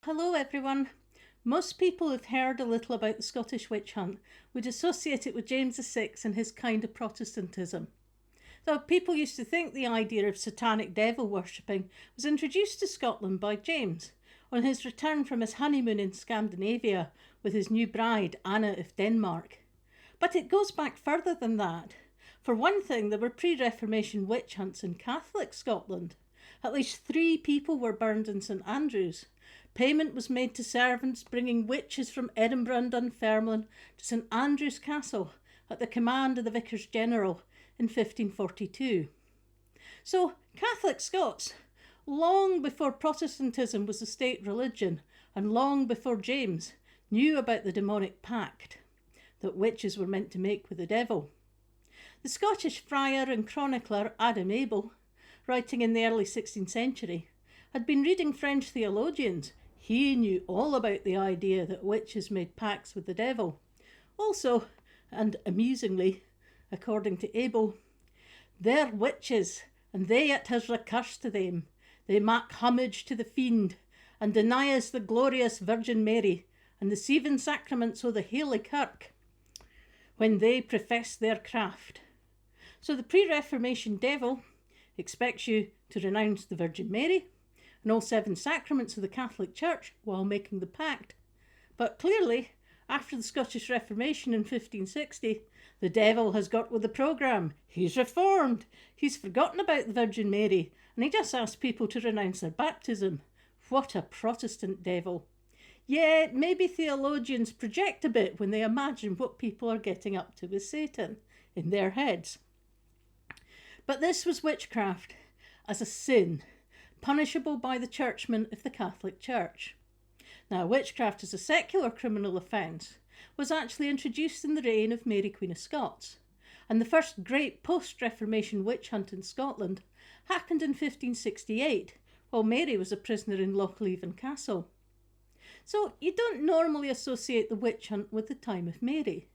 Hello everyone. Most people who've heard a little about the Scottish witch hunt would associate it with James VI and his kind of Protestantism. Though people used to think the idea of satanic devil worshipping was introduced to Scotland by James on his return from his honeymoon in Scandinavia with his new bride, Anna of Denmark. But it goes back further than that. For one thing, there were pre-Reformation witch hunts in Catholic Scotland. At least 3 people were burned in St Andrews. Payment was made to servants bringing witches from Edinburgh and Dunfermline to St Andrews Castle at the command of the Vicars General in 1542. So Catholic Scots, long before Protestantism was a state religion and long before James, knew about the demonic pact that witches were meant to make with the devil. The Scottish friar and chronicler Adam Abel, writing in the early 16th century, had been reading French theologians. He knew all about the idea that witches made pacts with the devil. Also, and amusingly, according to Abel, "They're witches, and they it has recurse to them. They mak homage to the fiend, and deny us the glorious Virgin Mary, and the 7 sacraments o' the Holy Kirk, when they profess their craft." So the pre-Reformation devil expects you to renounce the Virgin Mary and all 7 sacraments of the Catholic Church while making the pact. But clearly, after the Scottish Reformation in 1560, the devil has got with the programme. He's reformed. He's forgotten about the Virgin Mary, and he just asks people to renounce their baptism. What a Protestant devil. Yeah, maybe theologians project a bit when they imagine what people are getting up to with Satan in their heads. But this was witchcraft as a sin, punishable by the churchmen of the Catholic Church. Now, witchcraft as a secular criminal offence was actually introduced in the reign of Mary Queen of Scots, and the first great post-Reformation witch hunt in Scotland happened in 1568, while Mary was a prisoner in Lochleven Castle. So you don't normally associate the witch hunt with the time of Mary,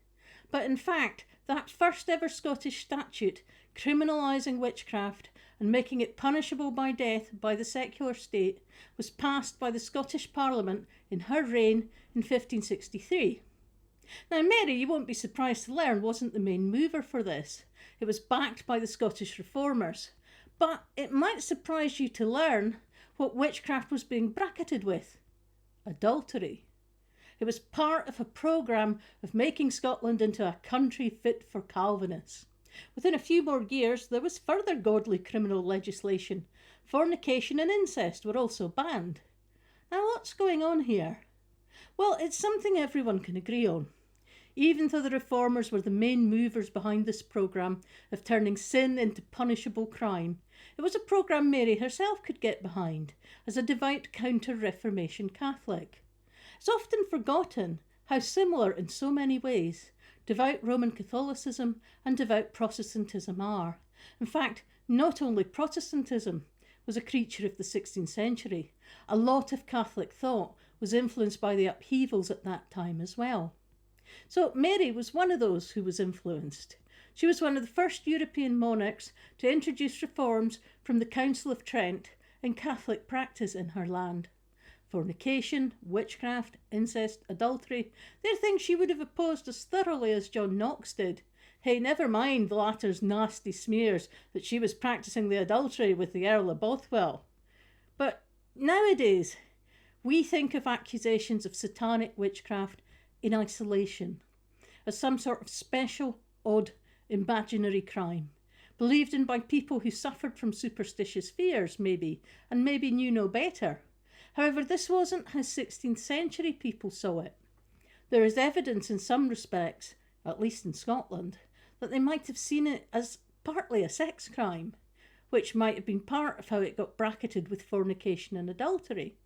but in fact, that first ever Scottish statute criminalising witchcraft and making it punishable by death by the secular state was passed by the Scottish Parliament in her reign in 1563. Now, Mary, you won't be surprised to learn, wasn't the main mover for this. It was backed by the Scottish reformers. But it might surprise you to learn what witchcraft was being bracketed with: adultery. It was part of a programme of making Scotland into a country fit for Calvinists. Within a few more years, there was further godly criminal legislation. Fornication and incest were also banned. Now, what's going on here? Well, it's something everyone can agree on. Even though the reformers were the main movers behind this programme of turning sin into punishable crime, it was a programme Mary herself could get behind as a devout counter-Reformation Catholic. It's often forgotten how similar in so many ways devout Roman Catholicism and devout Protestantism are. In fact, not only Protestantism was a creature of the 16th century, a lot of Catholic thought was influenced by the upheavals at that time as well. So Mary was one of those who was influenced. She was one of the first European monarchs to introduce reforms from the Council of Trent in Catholic practice in her land. Fornication, witchcraft, incest, adultery, they're things she would have opposed as thoroughly as John Knox did. Hey, never mind the latter's nasty smears that she was practising the adultery with the Earl of Bothwell. But nowadays, we think of accusations of satanic witchcraft in isolation, as some sort of special, odd, imaginary crime, believed in by people who suffered from superstitious fears, maybe, and maybe knew no better. However, this wasn't how 16th century people saw it. There is evidence in some respects, at least in Scotland, that they might have seen it as partly a sex crime, which might have been part of how it got bracketed with fornication and adultery.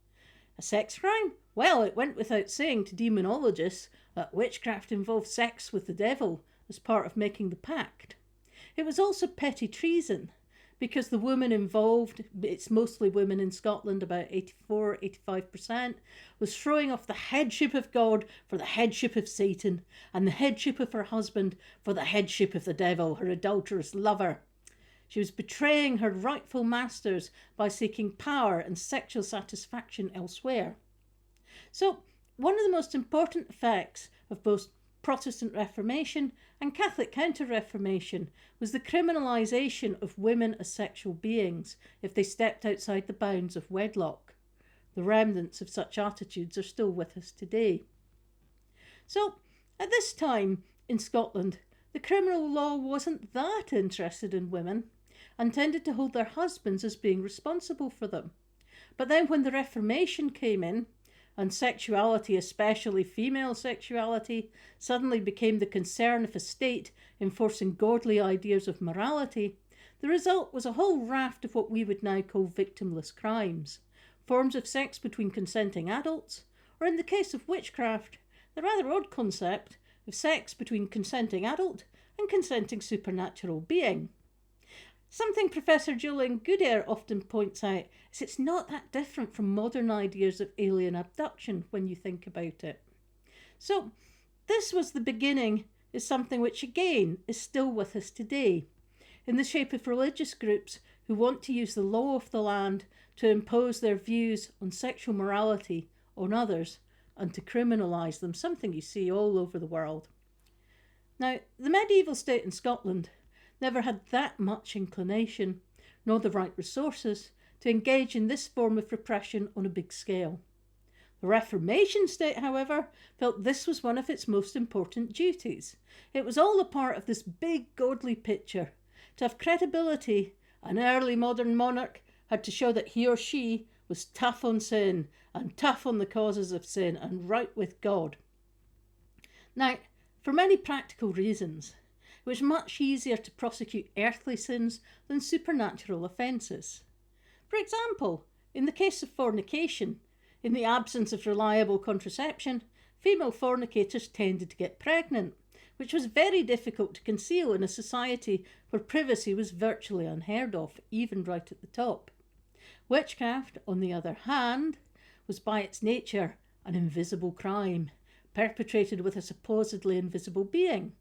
A sex crime? Well, it went without saying to demonologists that witchcraft involved sex with the devil as part of making the pact. It was also petty treason, because the woman involved, it's mostly women in Scotland, about 84-85%, was throwing off the headship of God for the headship of Satan, and the headship of her husband for the headship of the devil, her adulterous lover. She was betraying her rightful masters by seeking power and sexual satisfaction elsewhere. So, one of the most important effects of both Protestant Reformation and Catholic Counter-Reformation was the criminalisation of women as sexual beings if they stepped outside the bounds of wedlock. The remnants of such attitudes are still with us today. So, at this time in Scotland, the criminal law wasn't that interested in women and tended to hold their husbands as being responsible for them. But then when the Reformation came in, and sexuality, especially female sexuality, suddenly became the concern of a state enforcing godly ideas of morality, the result was a whole raft of what we would now call victimless crimes, forms of sex between consenting adults, or in the case of witchcraft, the rather odd concept of sex between consenting adult and consenting supernatural being. Something Professor Julian Goodare often points out is it's not that different from modern ideas of alien abduction when you think about it. So, this was the beginning of something which again is still with us today, in the shape of religious groups who want to use the law of the land to impose their views on sexual morality on others and to criminalise them, something you see all over the world. Now, the medieval state in Scotland never had that much inclination, nor the right resources, to engage in this form of repression on a big scale. The Reformation state, however, felt this was one of its most important duties. It was all a part of this big godly picture. To have credibility, an early modern monarch had to show that he or she was tough on sin and tough on the causes of sin and right with God. Now, for many practical reasons, it was much easier to prosecute earthly sins than supernatural offences. For example, in the case of fornication, in the absence of reliable contraception, female fornicators tended to get pregnant, which was very difficult to conceal in a society where privacy was virtually unheard of, even right at the top. Witchcraft, on the other hand, was by its nature an invisible crime, perpetrated with a supposedly invisible being.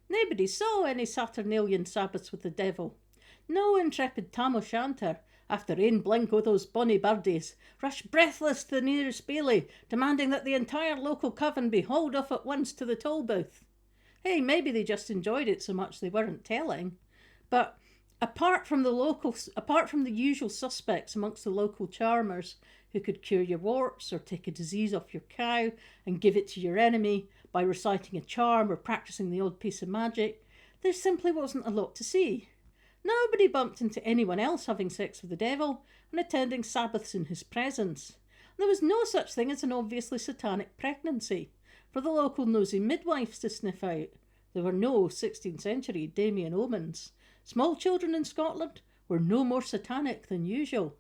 Nobody saw any Saturnalian Sabbaths with the devil. No intrepid tam o' shanter, after ane blink o' those bonny birdies, rushed breathless to the nearest bailey, demanding that the entire local coven be hauled off at once to the toll booth. Hey, maybe they just enjoyed it so much they weren't telling. But apart from the usual suspects amongst the local charmers who could cure your warts or take a disease off your cow and give it to your enemy by reciting a charm or practicing the odd piece of magic, there simply wasn't a lot to see. Nobody bumped into anyone else having sex with the devil and attending Sabbaths in his presence. And there was no such thing as an obviously satanic pregnancy for the local nosy midwives to sniff out. There were no 16th century Damien omens. Small children in Scotland were no more satanic than usual.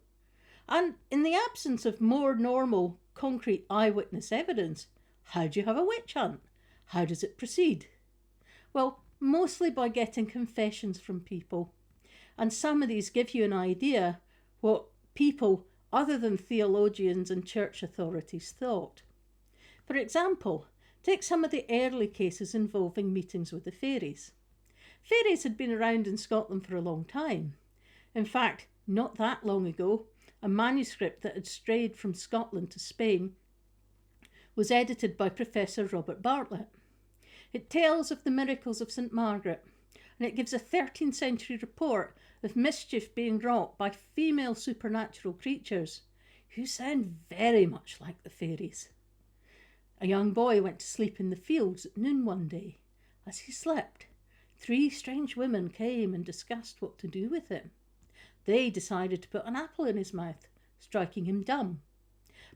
And in the absence of more normal, concrete eyewitness evidence, how do you have a witch hunt? How does it proceed? Well, mostly by getting confessions from people. And some of these give you an idea what people other than theologians and church authorities thought. For example, take some of the early cases involving meetings with the fairies. Fairies had been around in Scotland for a long time. In fact, not that long ago, a manuscript that had strayed from Scotland to Spain was edited by Professor Robert Bartlett. It tells of the miracles of St. Margaret, and it gives a 13th century report of mischief being wrought by female supernatural creatures who sound very much like the fairies. A young boy went to sleep in the fields at noon one day. As he slept, 3 strange women came and discussed what to do with him. They decided to put an apple in his mouth, striking him dumb.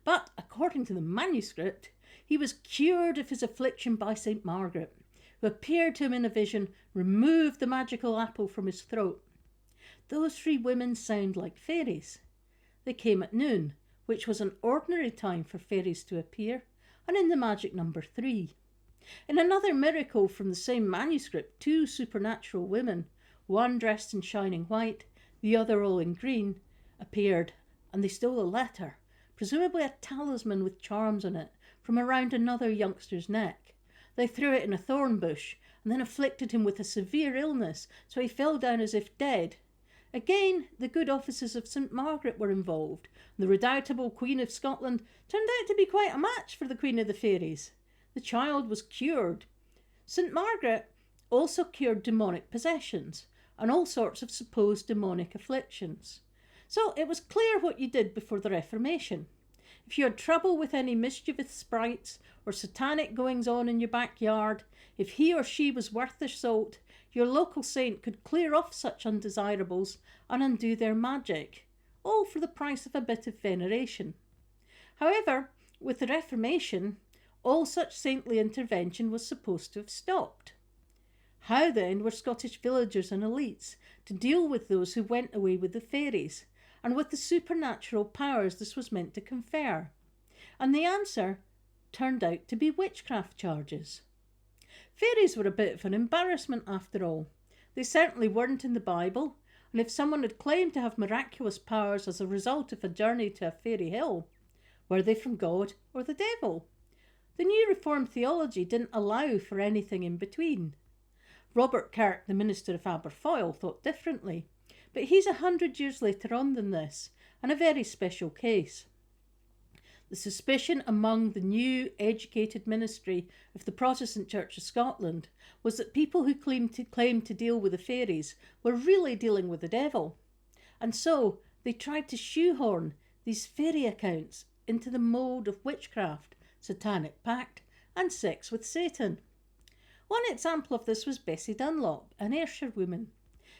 But, according to the manuscript, he was cured of his affliction by St. Margaret, who appeared to him in a vision, removed the magical apple from his throat. Those 3 women sound like fairies. They came at noon, which was an ordinary time for fairies to appear, and in the magic number 3. In another miracle from the same manuscript, 2 supernatural women, one dressed in shining white, the other all in green, appeared, and they stole a letter, presumably a talisman with charms on it, from around another youngster's neck. They threw it in a thorn bush, and then afflicted him with a severe illness, so he fell down as if dead. Again, the good offices of St Margaret were involved. The redoubtable Queen of Scotland turned out to be quite a match for the Queen of the Fairies. The child was cured. St Margaret also cured demonic possessions and all sorts of supposed demonic afflictions. So it was clear what you did before the Reformation. If you had trouble with any mischievous sprites or satanic goings-on in your backyard, if he or she was worth their salt, your local saint could clear off such undesirables and undo their magic, all for the price of a bit of veneration. However, with the Reformation, all such saintly intervention was supposed to have stopped. How then were Scottish villagers and elites to deal with those who went away with the fairies, and with the supernatural powers this was meant to confer? And the answer turned out to be witchcraft charges. Fairies were a bit of an embarrassment after all. They certainly weren't in the Bible, and if someone had claimed to have miraculous powers as a result of a journey to a fairy hill, were they from God or the devil? The new Reformed theology didn't allow for anything in between. Robert Kirk, the minister of Aberfoyle, thought differently, but he's 100 years later on than this, and a very special case. The suspicion among the new educated ministry of the Protestant Church of Scotland was that people who claimed to deal with the fairies were really dealing with the devil. And so they tried to shoehorn these fairy accounts into the mould of witchcraft, satanic pact, and sex with Satan. One example of this was Bessie Dunlop, an Ayrshire woman.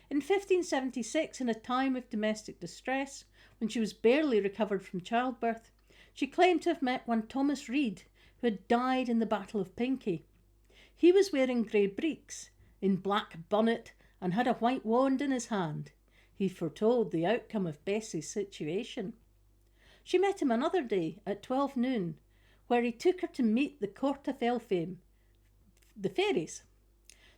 In 1576, in a time of domestic distress, when she was barely recovered from childbirth, she claimed to have met one Thomas Reid, who had died in the Battle of Pinkie. He was wearing grey breeks, in black bonnet, and had a white wand in his hand. He foretold the outcome of Bessie's situation. She met him another day at 12 noon, where he took her to meet the Court of Elfame, the fairies.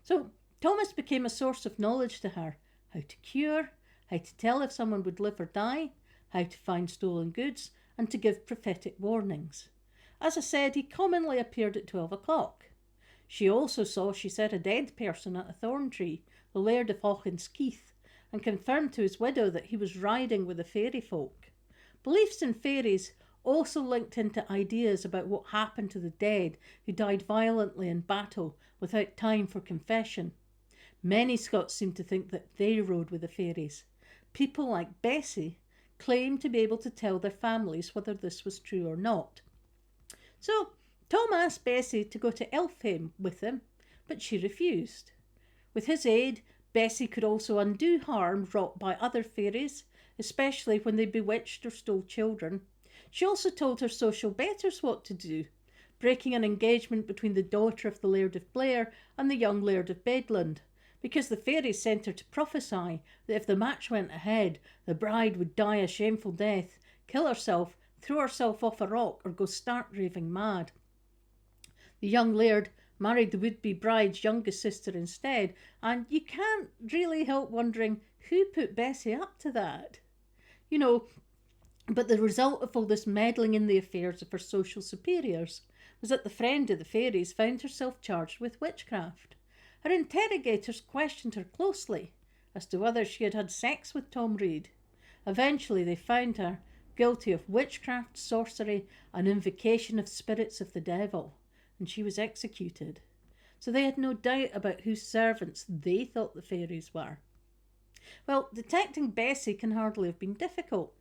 So Thomas became a source of knowledge to her: how to cure, how to tell if someone would live or die, how to find stolen goods, and to give prophetic warnings. As I said, he commonly appeared at 12 o'clock. She also saw, she said, a dead person at a thorn tree, the Laird of Hawkins Keith, and confirmed to his widow that he was riding with the fairy folk. Beliefs in fairies also linked into ideas about what happened to the dead who died violently in battle without time for confession. Many Scots seem to think that they rode with the fairies. People like Bessie claimed to be able to tell their families whether this was true or not. So Tom asked Bessie to go to Elfhame with him, but she refused. With his aid, Bessie could also undo harm wrought by other fairies, especially when they bewitched or stole children. She also told her social betters what to do, breaking an engagement between the daughter of the Laird of Blair and the young Laird of Bedland, because the fairies sent her to prophesy that if the match went ahead, the bride would die a shameful death, kill herself, throw herself off a rock, or go stark raving mad. The young laird married the would-be bride's youngest sister instead, and you can't really help wondering who put Bessie up to that. But the result of all this meddling in the affairs of her social superiors was that the friend of the fairies found herself charged with witchcraft. Her interrogators questioned her closely as to whether she had had sex with Tom Reid. Eventually they found her guilty of witchcraft, sorcery, and invocation of spirits of the devil, and she was executed. So they had no doubt about whose servants they thought the fairies were. Well, detecting Bessie can hardly have been difficult,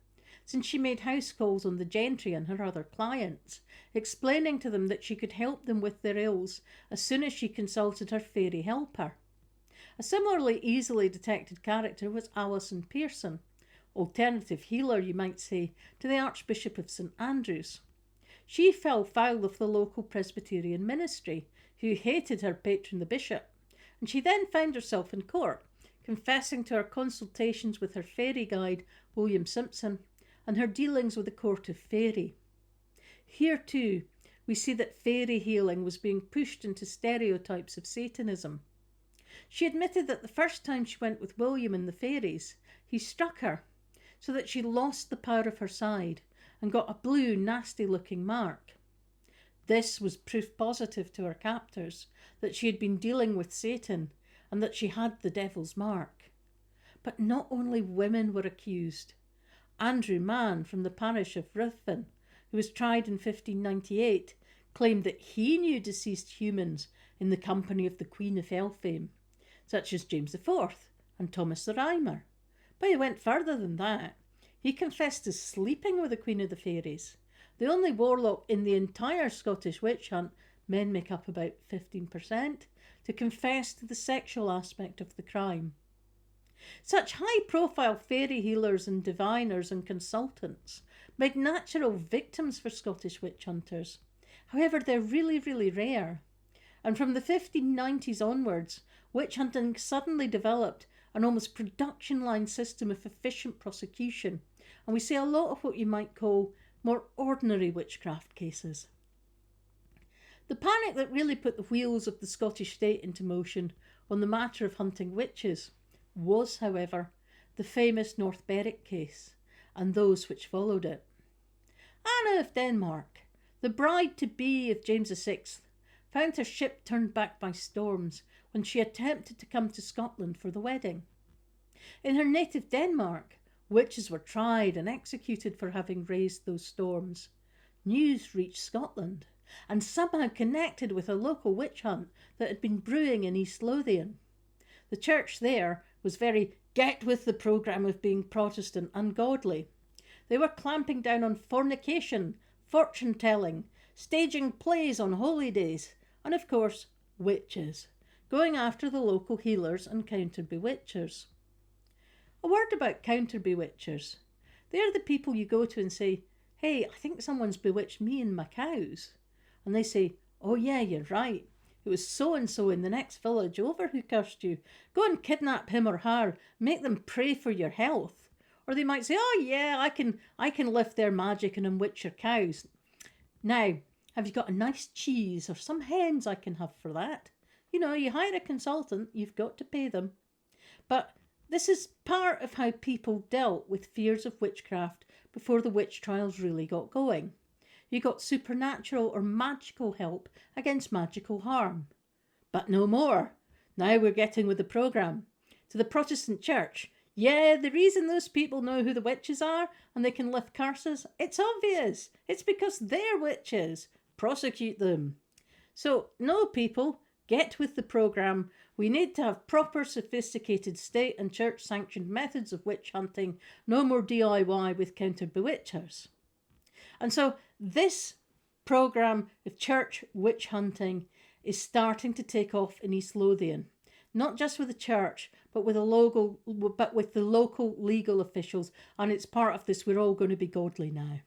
since she made house calls on the gentry and her other clients, explaining to them that she could help them with their ills as soon as she consulted her fairy helper. A similarly easily detected character was Alison Pearson, alternative healer, you might say, to the Archbishop of St Andrews. She fell foul of the local Presbyterian ministry, who hated her patron the bishop, and she then found herself in court, confessing to her consultations with her fairy guide, William Simpson, and her dealings with the court of fairy. Here too, we see that fairy healing was being pushed into stereotypes of Satanism. She admitted that the first time she went with William and the fairies, he struck her, so that she lost the power of her side and got a blue, nasty-looking mark. This was proof positive to her captors that she had been dealing with Satan and that she had the devil's mark. But not only women were accused. Andrew Mann from the parish of Ruthven, who was tried in 1598, claimed that he knew deceased humans in the company of the Queen of Elfame, such as James IV and Thomas the Rhymer. But he went further than that. He confessed to sleeping with the Queen of the Fairies, the only warlock in the entire Scottish witch hunt, men make up about 15%, to confess to the sexual aspect of the crime. Such high-profile fairy healers and diviners and consultants made natural victims for Scottish witch hunters. However, they're really, really rare. And from the 1590s onwards, witch hunting suddenly developed an almost production line system of efficient prosecution, and we see a lot of what you might call more ordinary witchcraft cases. The panic that really put the wheels of the Scottish state into motion on the matter of hunting witches was, however, the famous North Berwick case and those which followed it. Anna of Denmark, the bride-to-be of James VI, found her ship turned back by storms when she attempted to come to Scotland for the wedding. In her native Denmark, witches were tried and executed for having raised those storms. News reached Scotland and somehow connected with a local witch hunt that had been brewing in East Lothian. The church there was very get with the programme of being Protestant and godly. They were clamping down on fornication, fortune-telling, staging plays on holy days, and of course, witches, going after the local healers and counter-bewitchers. A word about counter-bewitchers. They're the people you go to and say, "Hey, I think someone's bewitched me and my cows." And they say, "Oh yeah, you're right. It was so-and-so in the next village over who cursed you. Go and kidnap him or her, make them pray for your health." Or they might say, "Oh yeah, I can lift their magic and unwitch your cows. Now, have you got a nice cheese or some hens I can have for that?" You know, you hire a consultant, you've got to pay them. But this is part of how people dealt with fears of witchcraft before the witch trials really got going. You got supernatural or magical help against magical harm. But no more. Now we're getting with the programme. To the Protestant Church, yeah, the reason those people know who the witches are and they can lift curses, it's obvious. It's because they're witches. Prosecute them. So, no, people, get with the programme. We need to have proper, sophisticated state and church-sanctioned methods of witch hunting. No more DIY with counter-bewitchers. And so this programme of church witch hunting is starting to take off in East Lothian, not just with the church, but with the local legal officials. And it's part of this, we're all going to be godly now.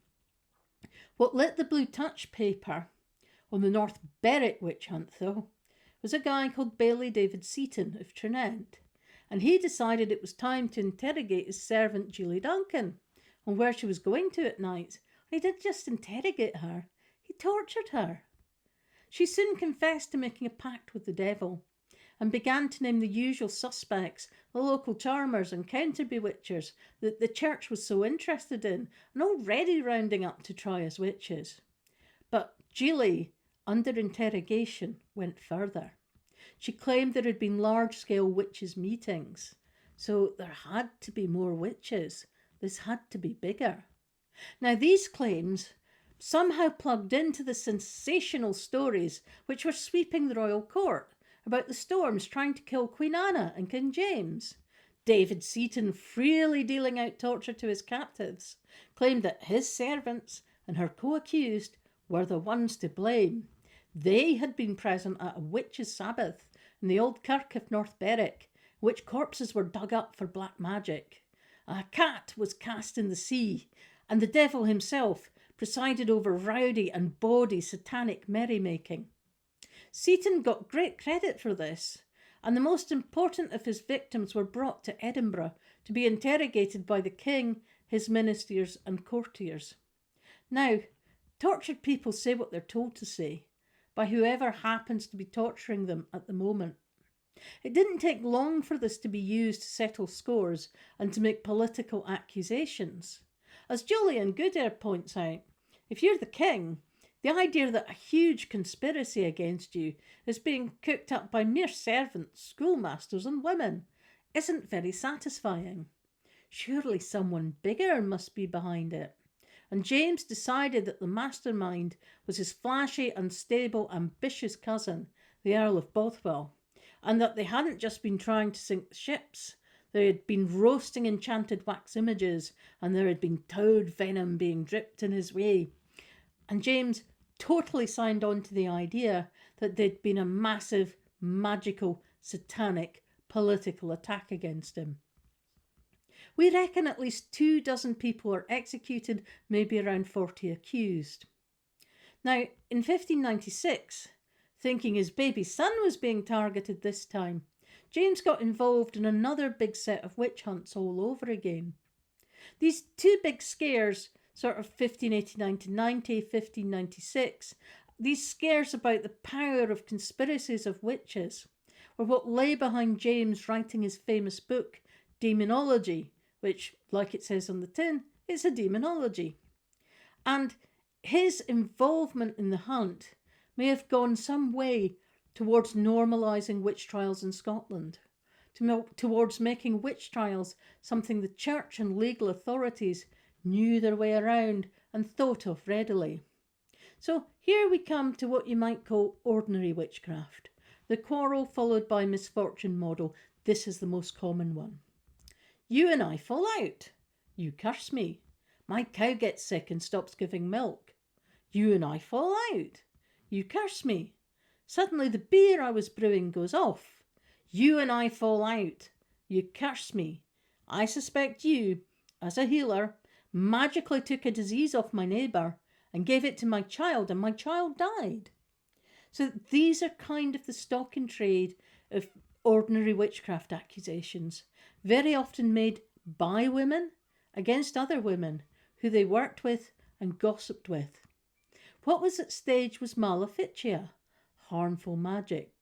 What lit the blue touch paper on the North Berwick witch hunt, though, was a guy called Baillie David Seaton of Trinent, and he decided it was time to interrogate his servant Julie Duncan on where she was going to at night. He didn't just interrogate her, he tortured her. She soon confessed to making a pact with the devil and began to name the usual suspects, the local charmers and counter-bewitchers that the church was so interested in and already rounding up to try as witches. But Julie, under interrogation, went further. She claimed there had been large-scale witches' meetings, so there had to be more witches. This had to be bigger. Now, these claims somehow plugged into the sensational stories which were sweeping the royal court about the storms trying to kill Queen Anna and King James. David Seaton, freely dealing out torture to his captives, claimed that his servants and her co-accused were the ones to blame. They had been present at a witches' sabbath in the old kirk of North Berwick, in which corpses were dug up for black magic. A cat was cast in the sea, and the devil himself presided over rowdy and bawdy satanic merrymaking. Seaton got great credit for this, and the most important of his victims were brought to Edinburgh to be interrogated by the king, his ministers and courtiers. Now, tortured people say what they're told to say by whoever happens to be torturing them at the moment. It didn't take long for this to be used to settle scores and to make political accusations. As Julian Goodare points out, if you're the king, the idea that a huge conspiracy against you is being cooked up by mere servants, schoolmasters and women isn't very satisfying. Surely someone bigger must be behind it. And James decided that the mastermind was his flashy, unstable, ambitious cousin, the Earl of Bothwell, and that they hadn't just been trying to sink ships. They had been roasting enchanted wax images, and there had been toad venom being dripped in his way. And James totally signed on to the idea that there'd been a massive, magical, satanic, political attack against him. We reckon at least 24 people were executed, maybe around 40 accused. Now, in 1596, thinking his baby son was being targeted this time, James got involved in another big set of witch hunts all over again. These two big scares, sort of 1589 to 90, 1596, these scares about the power of conspiracies of witches, were what lay behind James writing his famous book, Demonology, which, like it says on the tin, is a demonology. And his involvement in the hunt may have gone some way towards normalising witch trials in Scotland, towards making witch trials something the church and legal authorities knew their way around and thought of readily. So here we come to what you might call ordinary witchcraft. The Quarrel followed by Misfortune model. This is the most common one. You and I fall out. You curse me. My cow gets sick and stops giving milk. You and I fall out. You curse me. Suddenly the beer I was brewing goes off. You and I fall out. You curse me. I suspect you, as a healer, magically took a disease off my neighbour and gave it to my child, and my child died. So these are kind of the stock in trade of ordinary witchcraft accusations, very often made by women against other women who they worked with and gossiped with. What was at stage was maleficia, harmful magic.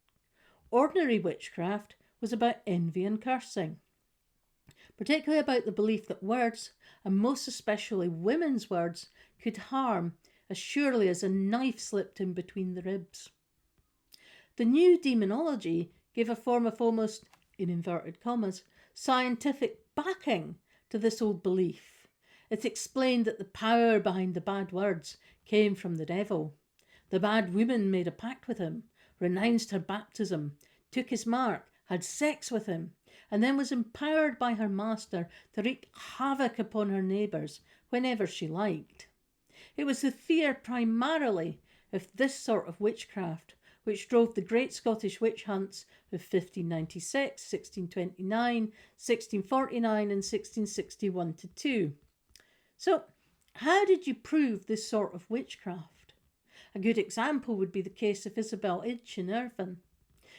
Ordinary witchcraft was about envy and cursing, particularly about the belief that words, and most especially women's words, could harm as surely as a knife slipped in between the ribs. The new demonology gave a form of almost, in inverted commas, scientific backing to this old belief. It explained that the power behind the bad words came from the devil. The bad woman made a pact with him, renounced her baptism, took his mark, had sex with him, and then was empowered by her master to wreak havoc upon her neighbours whenever she liked. It was the fear primarily of this sort of witchcraft which drove the great Scottish witch hunts of 1596, 1629, 1649 and 1661-2. So, how did you prove this sort of witchcraft? A good example would be the case of Isabel Idge in Irvine.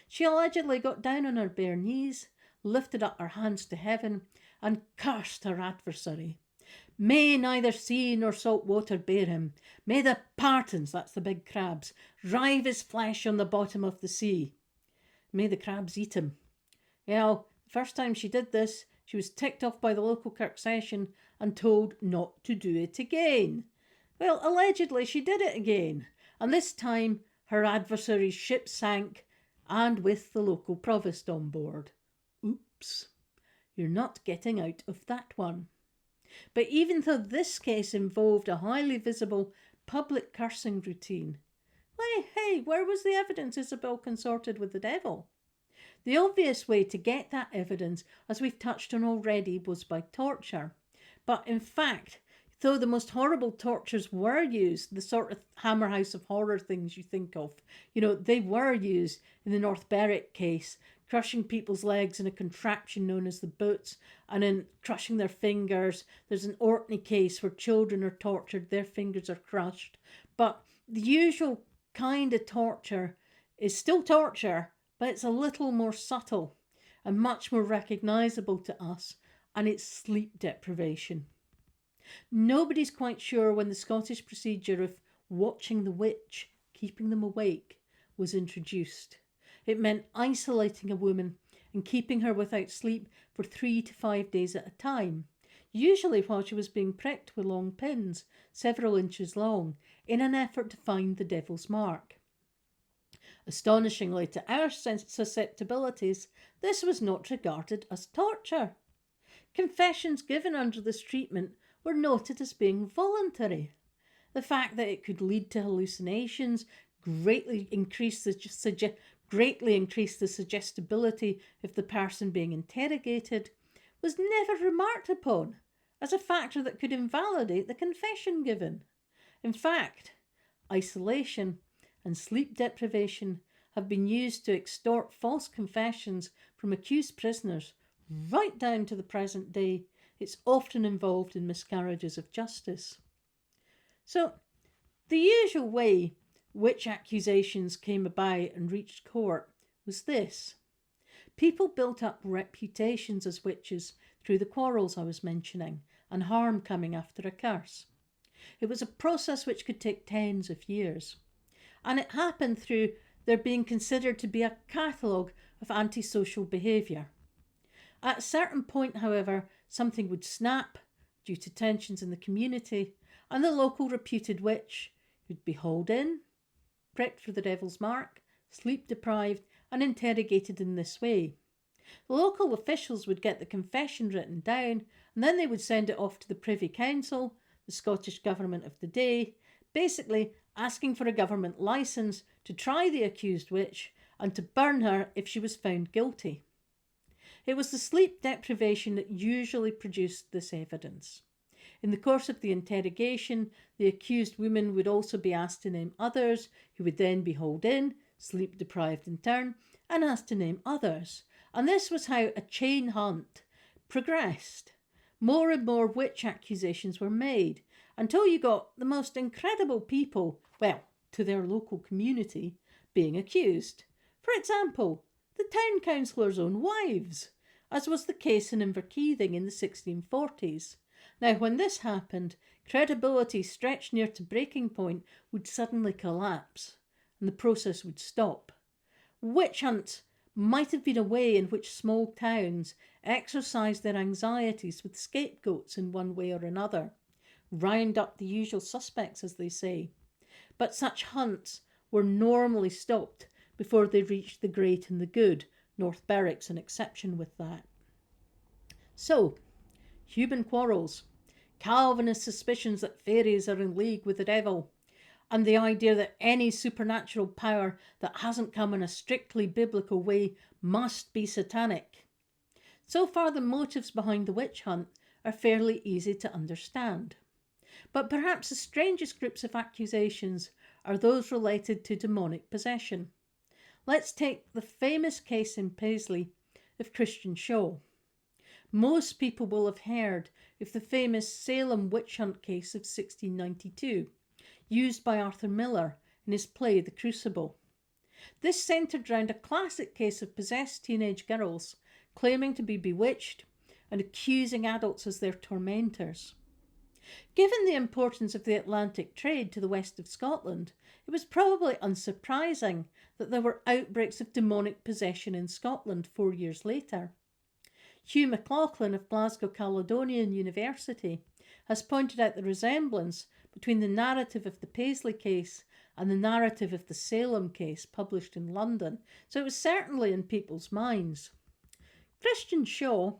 She allegedly got down on her bare knees, lifted up her hands to heaven, and cursed her adversary. May neither sea nor salt water bear him. May the partons, that's the big crabs, rive his flesh on the bottom of the sea. May the crabs eat him. Well, the first time she did this, she was ticked off by the local kirk session and told not to do it again. Well, allegedly she did it again, and this time her adversary's ship sank, and with the local provost on board. Oops. You're not getting out of that one. But even though this case involved a highly visible public cursing routine, where was the evidence Isabel consorted with the devil? The obvious way to get that evidence, as we've touched on already, was by torture. But in fact, though the most horrible tortures were used, the sort of Hammer House of Horror things you think of, they were used in the North Berwick case, crushing people's legs in a contraption known as the boots, and in crushing their fingers. There's an Orkney case where children are tortured, their fingers are crushed. But the usual kind of torture is still torture, but it's a little more subtle and much more recognisable to us, and it's sleep deprivation. Nobody's quite sure when the Scottish procedure of watching the witch, keeping them awake, was introduced. It meant isolating a woman and keeping her without sleep for 3 to 5 days at a time, usually while she was being pricked with long pins, several inches long, in an effort to find the devil's mark. Astonishingly to our susceptibilities, this was not regarded as torture. Confessions given under this treatment were noted as being voluntary. The fact that it could lead to hallucinations greatly increased the suggestibility of the person being interrogated was never remarked upon as a factor that could invalidate the confession given. In fact, isolation and sleep deprivation have been used to extort false confessions from accused prisoners right down to the present day. It's often involved in miscarriages of justice. So, the usual way witch accusations came about and reached court was this. People built up reputations as witches through the quarrels I was mentioning and harm coming after a curse. It was a process which could take tens of years. And it happened through there being considered to be a catalogue of antisocial behaviour. At a certain point, however, something would snap due to tensions in the community, and the local reputed witch would be hauled in, pricked for the devil's mark, sleep deprived, and interrogated in this way. The local officials would get the confession written down, and then they would send it off to the Privy Council, the Scottish government of the day, basically asking for a government licence to try the accused witch and to burn her if she was found guilty. It was the sleep deprivation that usually produced this evidence. In the course of the interrogation, the accused woman would also be asked to name others, who would then be hauled in, sleep deprived in turn, and asked to name others. And this was how a chain hunt progressed. More and more witch accusations were made, until you got the most incredible people, well, to their local community, being accused. For example, the town councillor's own wives, as was the case in Inverkeithing in the 1640s. Now, when this happened, credibility stretched near to breaking point would suddenly collapse, and the process would stop. Witch hunts might have been a way in which small towns exercised their anxieties with scapegoats in one way or another. Round up the usual suspects, as they say. But such hunts were normally stopped before they reached the great and the good. North Berwick's an exception with that. So, human quarrels, Calvinist suspicions that fairies are in league with the devil, and the idea that any supernatural power that hasn't come in a strictly biblical way must be satanic. So far, the motives behind the witch hunt are fairly easy to understand. But perhaps the strangest groups of accusations are those related to demonic possession. Let's take the famous case in Paisley of Christian Shaw. Most people will have heard of the famous Salem witch hunt case of 1692, used by Arthur Miller in his play The Crucible. This centred around a classic case of possessed teenage girls claiming to be bewitched and accusing adults as their tormentors. Given the importance of the Atlantic trade to the west of Scotland, it was probably unsurprising that there were outbreaks of demonic possession in Scotland 4 years later. Hugh MacLachlan of Glasgow Caledonian University has pointed out the resemblance between the narrative of the Paisley case and the narrative of the Salem case published in London, so it was certainly in people's minds. Christian Shaw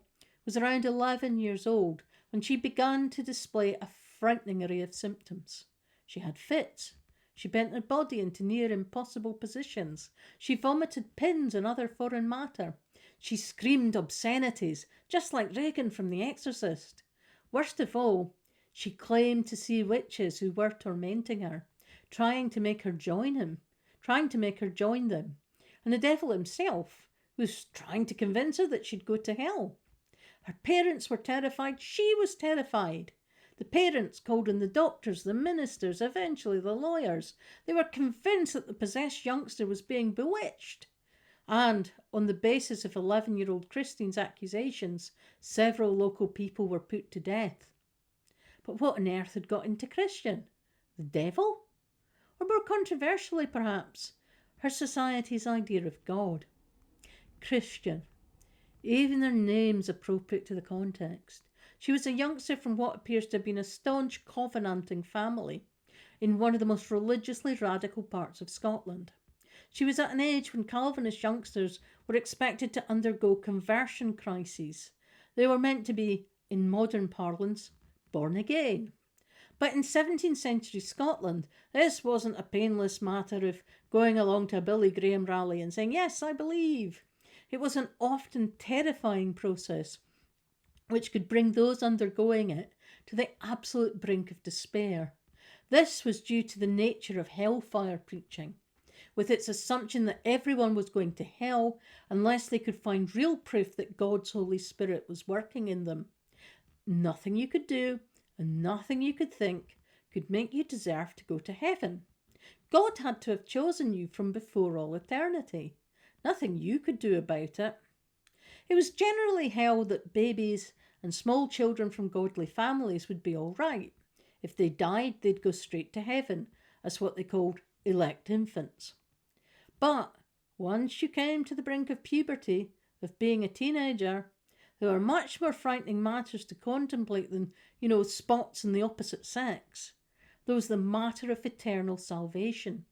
was around 11 years old when she began to display a frightening array of symptoms. She had fits. She bent her body into near impossible positions. She vomited pins and other foreign matter. She screamed obscenities, just like Regan from The Exorcist. Worst of all, she claimed to see witches who were tormenting her, trying to make her join them. And the devil himself was trying to convince her that she'd go to hell. Her parents were terrified. She was terrified. The parents called in the doctors, the ministers, eventually the lawyers. They were convinced that the possessed youngster was being bewitched. And, on the basis of 11-year-old Christine's accusations, several local people were put to death. But what on earth had got into Christian? The devil? Or more controversially, perhaps, her society's idea of God. Christian. Even their name's appropriate to the context. She was a youngster from what appears to have been a staunch covenanting family in one of the most religiously radical parts of Scotland. She was at an age when Calvinist youngsters were expected to undergo conversion crises. They were meant to be, in modern parlance, born again. But in 17th century Scotland, this wasn't a painless matter of going along to a Billy Graham rally and saying, "Yes, I believe." It was an often terrifying process which could bring those undergoing it to the absolute brink of despair. This was due to the nature of hellfire preaching, with its assumption that everyone was going to hell unless they could find real proof that God's Holy Spirit was working in them. Nothing you could do and nothing you could think could make you deserve to go to heaven. God had to have chosen you from before all eternity. Nothing you could do about it. It was generally held that babies and small children from godly families would be all right. If they died, they'd go straight to heaven as what they called elect infants. But once you came to the brink of puberty, of being a teenager, there were much more frightening matters to contemplate than, spots in the opposite sex. There was the matter of eternal salvation.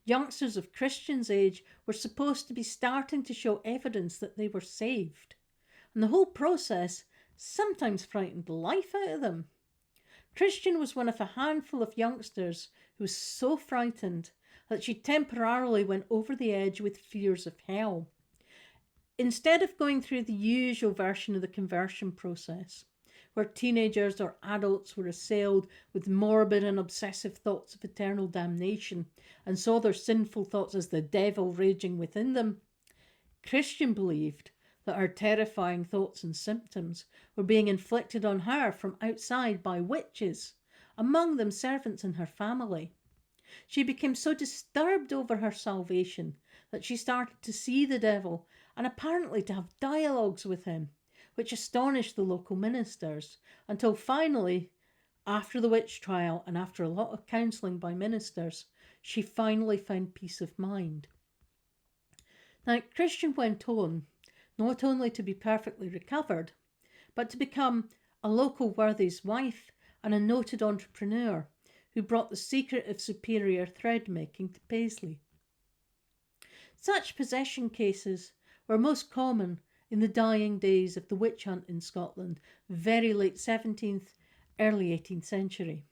Youngsters of Christian's age were supposed to be starting to show evidence that they were saved. And the whole process sometimes frightened the life out of them. Christian was one of a handful of youngsters who was so frightened that she temporarily went over the edge with fears of hell. Instead of going through the usual version of the conversion process, where teenagers or adults were assailed with morbid and obsessive thoughts of eternal damnation and saw their sinful thoughts as the devil raging within them, Christian believed that her terrifying thoughts and symptoms were being inflicted on her from outside by witches, among them servants in her family. She became so disturbed over her salvation that she started to see the devil and apparently to have dialogues with him, which astonished the local ministers, until finally, after the witch trial and after a lot of counselling by ministers, she finally found peace of mind. Now, Christian went on not only to be perfectly recovered, but to become a local worthy's wife and a noted entrepreneur who brought the secret of superior thread making to Paisley. Such possession cases were most common in the dying days of the witch hunt in Scotland, very late 17th, early 18th century.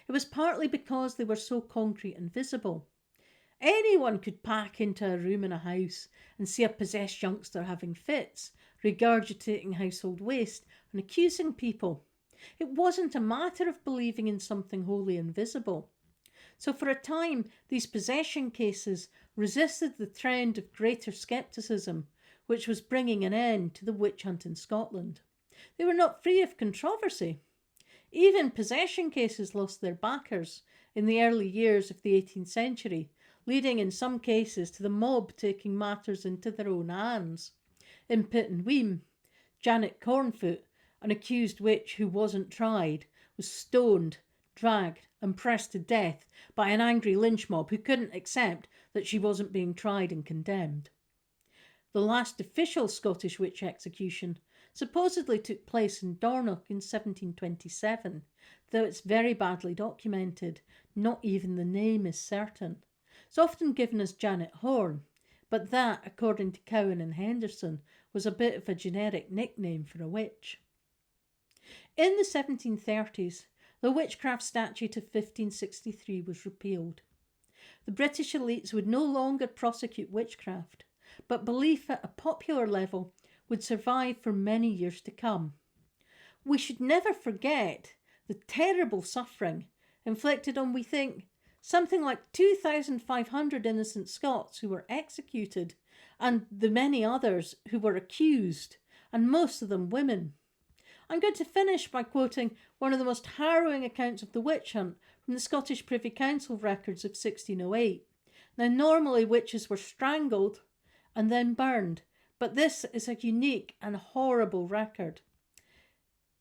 It was partly because they were so concrete and visible. Anyone could pack into a room in a house and see a possessed youngster having fits, regurgitating household waste and accusing people. It wasn't a matter of believing in something holy and visible. So for a time, these possession cases resisted the trend of greater scepticism, which was bringing an end to the witch hunt in Scotland. They were not free of controversy. Even possession cases lost their backers in the early years of the 18th century, leading in some cases to the mob taking matters into their own hands. In Pitt and Weem, Janet Cornfoot, an accused witch who wasn't tried, was stoned, dragged and pressed to death by an angry lynch mob who couldn't accept that she wasn't being tried and condemned. The last official Scottish witch execution supposedly took place in Dornoch in 1727, though it's very badly documented. Not even the name is certain. It's often given as Janet Horn, but that, according to Cowan and Henderson, was a bit of a generic nickname for a witch. In the 1730s, the Witchcraft Statute of 1563 was repealed. The British elites would no longer prosecute witchcraft, but belief at a popular level would survive for many years to come. We should never forget the terrible suffering inflicted on, we think, something like 2,500 innocent Scots who were executed, and the many others who were accused, and most of them women. I'm going to finish by quoting one of the most harrowing accounts of the witch hunt from the Scottish Privy Council records of 1608. Now, normally witches were strangled and then burned, but this is a unique and horrible record.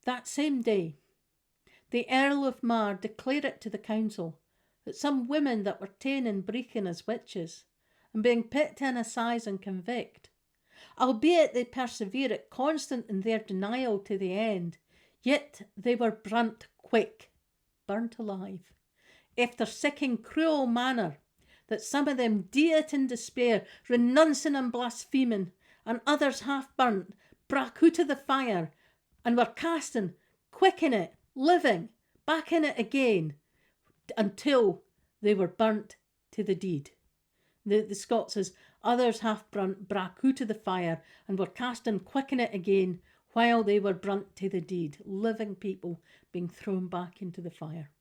That same day, the Earl of Mar declared it to the council that some women that were ta'en in Brechin as witches and being put to an assize and convict, albeit they persevered constant in their denial to the end, yet they were burnt quick, burnt alive, after sicking cruel manner, that some of them died in despair, renouncing and blaspheming, and others half burnt, brak out of the fire, and were casting, quick in it, living, back in it again, until they were burnt to the deed. The Scot says, others half burnt, brak out of the fire, and were casting, quick in it again, while they were burnt to the deed. Living people being thrown back into the fire.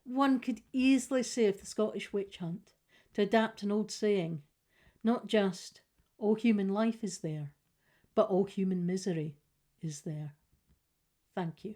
One could easily say of the Scottish witch hunt, to adapt an old saying, not just all human life is there, but all human misery is there. Thank you.